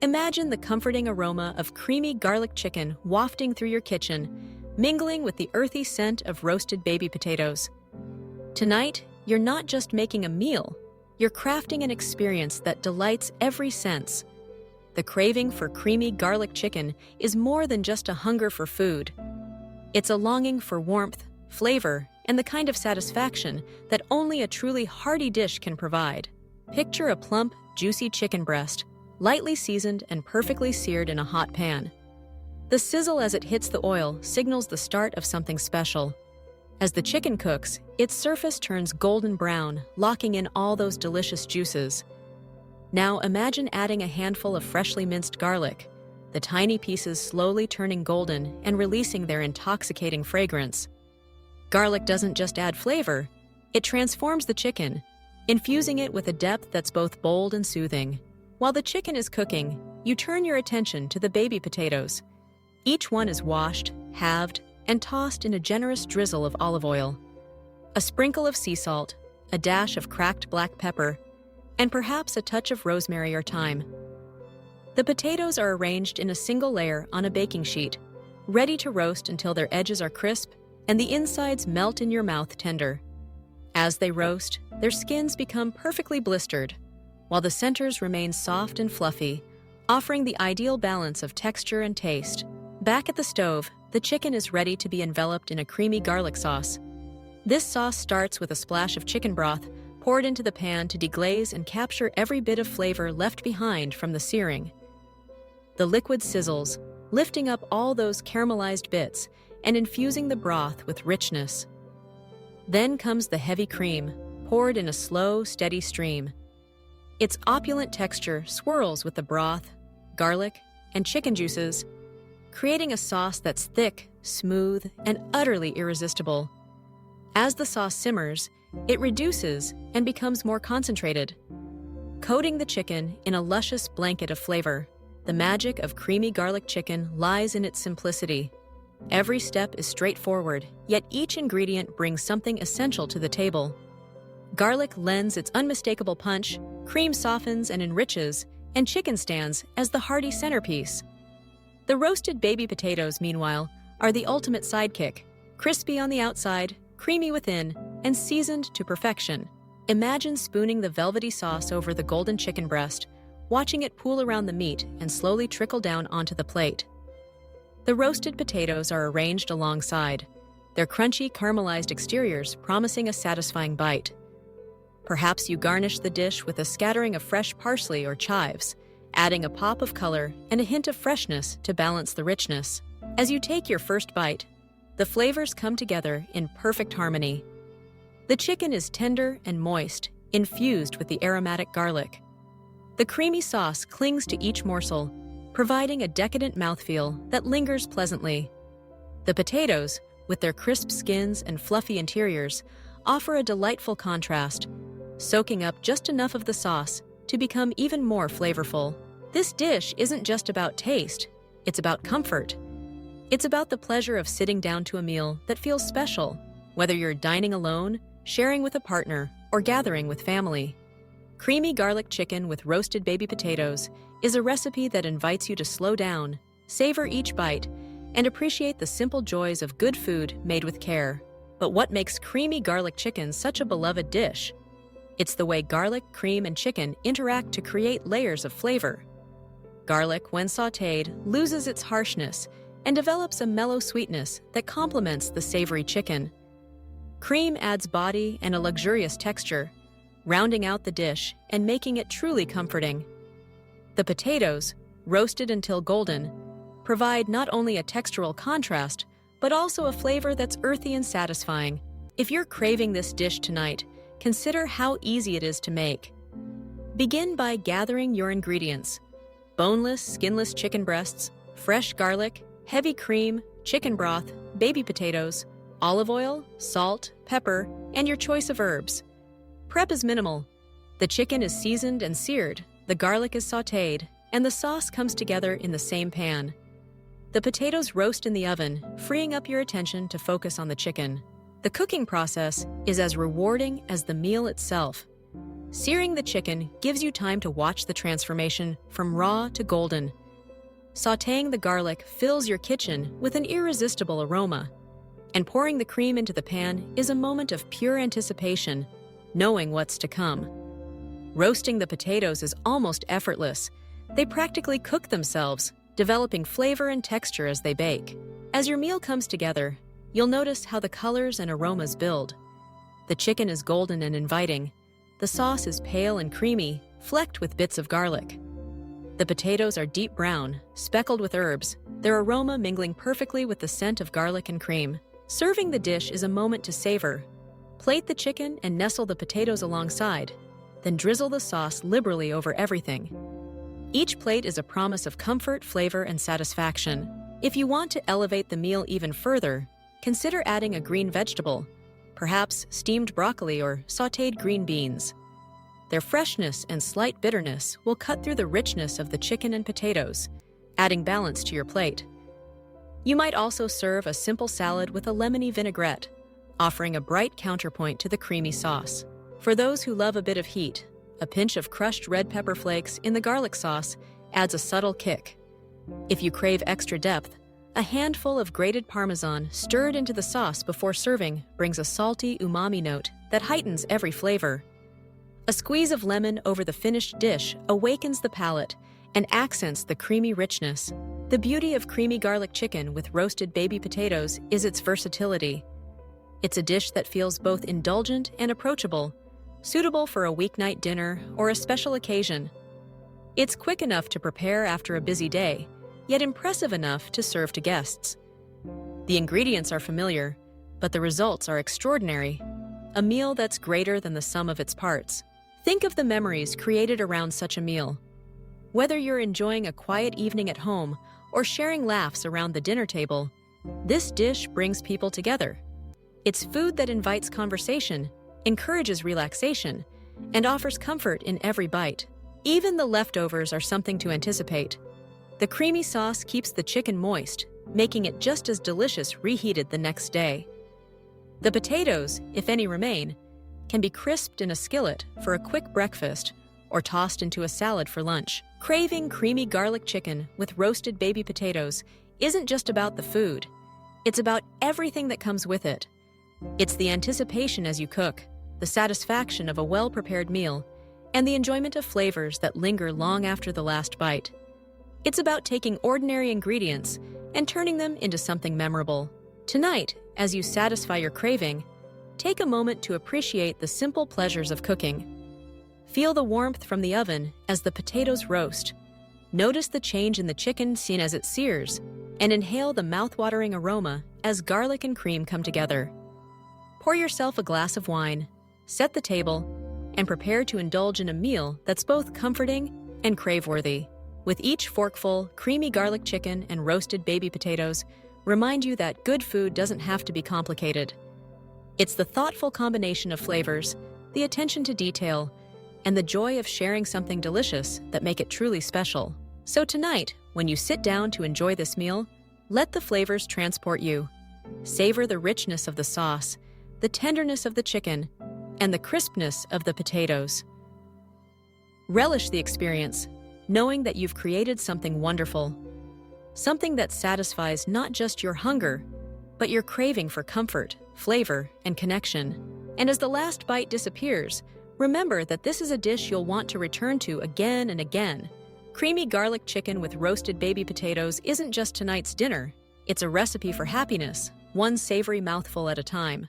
Imagine the comforting aroma of creamy garlic chicken wafting through your kitchen, mingling with the earthy scent of roasted baby potatoes. Tonight, you're not just making a meal, you're crafting an experience that delights every sense. The craving for creamy garlic chicken is more than just a hunger for food. It's a longing for warmth, flavor, and the kind of satisfaction that only a truly hearty dish can provide. Picture a plump, juicy chicken breast, lightly seasoned and perfectly seared in a hot pan. The sizzle as it hits the oil signals the start of something special. As the chicken cooks, its surface turns golden brown, locking in all those delicious juices. Now imagine adding a handful of freshly minced garlic, the tiny pieces slowly turning golden and releasing their intoxicating fragrance. Garlic doesn't just add flavor, it transforms the chicken, infusing it with a depth that's both bold and soothing. While the chicken is cooking, you turn your attention to the baby potatoes. Each one is washed, halved, and tossed in a generous drizzle of olive oil. A sprinkle of sea salt, a dash of cracked black pepper, and perhaps a touch of rosemary or thyme. The potatoes are arranged in a single layer on a baking sheet, ready to roast until their edges are crisp and the insides melt in your mouth tender. As they roast, their skins become perfectly blistered, while the centers remain soft and fluffy, offering the ideal balance of texture and taste. Back at the stove, the chicken is ready to be enveloped in a creamy garlic sauce. This sauce starts with a splash of chicken broth poured into the pan to deglaze and capture every bit of flavor left behind from the searing. The liquid sizzles, lifting up all those caramelized bits and infusing the broth with richness. Then comes the heavy cream, poured in a slow, steady stream. Its opulent texture swirls with the broth, garlic, and chicken juices, creating a sauce that's thick, smooth, and utterly irresistible. As the sauce simmers, it reduces and becomes more concentrated, coating the chicken in a luscious blanket of flavor. The magic of creamy garlic chicken lies in its simplicity. Every step is straightforward, yet each ingredient brings something essential to the table. Garlic lends its unmistakable punch, cream softens and enriches, and chicken stands as the hearty centerpiece. The roasted baby potatoes, meanwhile, are the ultimate sidekick, crispy on the outside, creamy within, and seasoned to perfection. Imagine spooning the velvety sauce over the golden chicken breast, watching it pool around the meat and slowly trickle down onto the plate. The roasted potatoes are arranged alongside, their crunchy, caramelized exteriors promising a satisfying bite. Perhaps you garnish the dish with a scattering of fresh parsley or chives, adding a pop of color and a hint of freshness to balance the richness. As you take your first bite, the flavors come together in perfect harmony. The chicken is tender and moist, infused with the aromatic garlic. The creamy sauce clings to each morsel, providing a decadent mouthfeel that lingers pleasantly. The potatoes, with their crisp skins and fluffy interiors, offer a delightful contrast, soaking up just enough of the sauce to become even more flavorful. This dish isn't just about taste, it's about comfort. It's about the pleasure of sitting down to a meal that feels special, whether you're dining alone, sharing with a partner, or gathering with family. Creamy garlic chicken with roasted baby potatoes is a recipe that invites you to slow down, savor each bite, and appreciate the simple joys of good food made with care. But what makes creamy garlic chicken such a beloved dish? It's the way garlic, cream, and chicken interact to create layers of flavor. Garlic, when sautéed, loses its harshness and develops a mellow sweetness that complements the savory chicken. Cream adds body and a luxurious texture, rounding out the dish and making it truly comforting. The potatoes, roasted until golden, provide not only a textural contrast, but also a flavor that's earthy and satisfying. If you're craving this dish tonight, consider how easy it is to make. Begin by gathering your ingredients: boneless, skinless chicken breasts, fresh garlic, heavy cream, chicken broth, baby potatoes, olive oil, salt, pepper, and your choice of herbs. Prep is minimal. The chicken is seasoned and seared, the garlic is sautéed, and the sauce comes together in the same pan. The potatoes roast in the oven, freeing up your attention to focus on the chicken. The cooking process is as rewarding as the meal itself. Searing the chicken gives you time to watch the transformation from raw to golden. Sautéing the garlic fills your kitchen with an irresistible aroma. And pouring the cream into the pan is a moment of pure anticipation, knowing what's to come. Roasting the potatoes is almost effortless. They practically cook themselves, developing flavor and texture as they bake. As your meal comes together, you'll notice how the colors and aromas build. The chicken is golden and inviting. The sauce is pale and creamy, flecked with bits of garlic. The potatoes are deep brown, speckled with herbs, their aroma mingling perfectly with the scent of garlic and cream. Serving the dish is a moment to savor. Plate the chicken and nestle the potatoes alongside, then drizzle the sauce liberally over everything. Each plate is a promise of comfort, flavor, and satisfaction. If you want to elevate the meal even further, consider adding a green vegetable, perhaps steamed broccoli or sautéed green beans. Their freshness and slight bitterness will cut through the richness of the chicken and potatoes, adding balance to your plate. You might also serve a simple salad with a lemony vinaigrette, offering a bright counterpoint to the creamy sauce. For those who love a bit of heat, a pinch of crushed red pepper flakes in the garlic sauce adds a subtle kick. If you crave extra depth, a handful of grated Parmesan stirred into the sauce before serving brings a salty umami note that heightens every flavor. A squeeze of lemon over the finished dish awakens the palate and accents the creamy richness. The beauty of creamy garlic chicken with roasted baby potatoes is its versatility. It's a dish that feels both indulgent and approachable, suitable for a weeknight dinner or a special occasion. It's quick enough to prepare after a busy day, yet impressive enough to serve to guests. The ingredients are familiar, but the results are extraordinary. A meal that's greater than the sum of its parts. Think of the memories created around such a meal. Whether you're enjoying a quiet evening at home or sharing laughs around the dinner table, this dish brings people together. It's food that invites conversation, encourages relaxation, and offers comfort in every bite. Even the leftovers are something to anticipate. The creamy sauce keeps the chicken moist, making it just as delicious reheated the next day. The potatoes, if any remain, can be crisped in a skillet for a quick breakfast or tossed into a salad for lunch. Craving creamy garlic chicken with roasted baby potatoes isn't just about the food. It's about everything that comes with it. It's the anticipation as you cook, the satisfaction of a well-prepared meal, and the enjoyment of flavors that linger long after the last bite. It's about taking ordinary ingredients and turning them into something memorable. Tonight, as you satisfy your craving, take a moment to appreciate the simple pleasures of cooking. Feel the warmth from the oven as the potatoes roast. Notice the change in the chicken seen as it sears, and inhale the mouthwatering aroma as garlic and cream come together. Pour yourself a glass of wine, set the table, and prepare to indulge in a meal that's both comforting and crave-worthy. With each forkful, creamy garlic chicken and roasted baby potatoes remind you that good food doesn't have to be complicated. It's the thoughtful combination of flavors, the attention to detail, and the joy of sharing something delicious that make it truly special. So tonight, when you sit down to enjoy this meal, let the flavors transport you. Savor the richness of the sauce, the tenderness of the chicken, and the crispness of the potatoes. Relish the experience, knowing that you've created something wonderful. Something that satisfies not just your hunger, but your craving for comfort, flavor, and connection. And as the last bite disappears, remember that this is a dish you'll want to return to again and again. Creamy garlic chicken with roasted baby potatoes isn't just tonight's dinner. It's a recipe for happiness, one savory mouthful at a time.